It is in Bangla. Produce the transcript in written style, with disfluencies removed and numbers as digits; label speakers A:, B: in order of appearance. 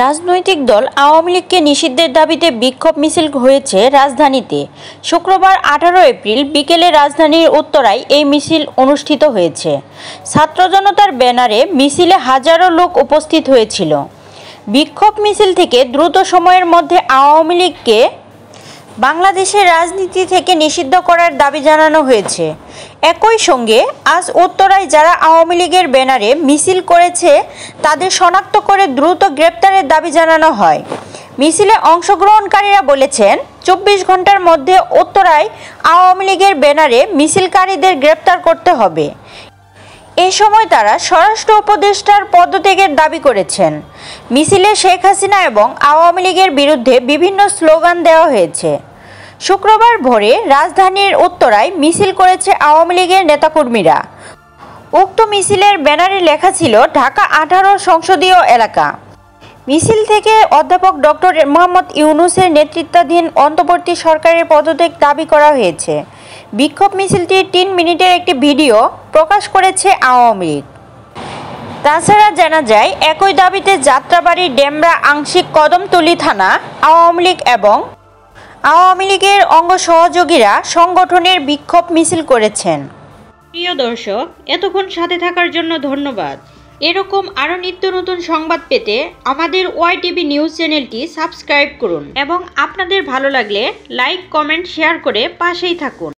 A: রাজনৈতিক দল আওয়ামী লীগকে নিষিদ্ধের দাবিতে বিক্ষোভ মিছিল হয়েছে রাজধানীতে। শুক্রবার 18 এপ্রিল বিকেলে রাজধানীর উত্তরায় এই মিছিল অনুষ্ঠিত হয়েছে। ছাত্র জনতার ব্যানারে মিছিলে হাজারো লোক উপস্থিত হয়েছিল। বিক্ষোভ মিছিল থেকে দ্রুত সময়ের মধ্যে আওয়ামী লীগকে বাংলাদেশের রাজনীতি থেকে নিষিদ্ধ করার দাবি জানানো হয়েছে। একই সঙ্গে আজ উত্তরায় যারা আওয়ামী লীগের ব্যানারে মিছিল করেছে তাদের শনাক্ত করে দ্রুত গ্রেপ্তারের দাবি জানানো হয়। মিছিলে অংশগ্রহণকারীরা বলেছেন, 24 ঘন্টার মধ্যে উত্তরায় আওয়ামী লীগের ব্যানারে মিছিলকারীদের গ্রেপ্তার করতে হবে। এ সময় তারা স্বরাষ্ট্র উপদেষ্টার পদত্যাগের দাবি করেছেন। মিছিলে শেখ হাসিনা এবং আওয়ামী লীগের বিরুদ্ধে বিভিন্ন স্লোগান দেওয়া হয়েছে। শুক্রবার ভোরে রাজধানীর উত্তরায় মিছিল করেছে আওয়ামী লীগের নেতাকর্মীরা। উক্ত মিছিলের ব্যানারে লেখা ছিল ঢাকা 18 সংসদীয় এলাকা। মিছিল থেকে অধ্যাপক ডক্টর মোহাম্মদ ইউনূসের নেতৃত্বাধীন অন্তর্বর্তী সরকারের পদত্যাগ দাবি করা হয়েছে। বিক্ষোভ মিছিলটির 3 মিনিটের একটি ভিডিও প্রকাশ করেছে আওয়ামী লীগ। তাছাড়া জানা যায়, একই দাবিতে যাত্রাবাড়ী, ডেমরা, আংশিক কদমতলী থানা আওয়ামী লীগ এবং আওয়ামী লীগের অঙ্গ সহযোগীরা সংগঠনের বিক্ষোভ মিছিল করেছেন। প্রিয় দর্শক, এতক্ষণ সাথে থাকার জন্য ধন্যবাদ। এরকম আরও নিত্য নতুন সংবাদ পেতে আমাদের ওয়াইটিভি নিউজ চ্যানেলটি সাবস্ক্রাইব করুন এবং আপনাদের ভালো লাগলে লাইক, কমেন্ট, শেয়ার করে পাশেই থাকুন।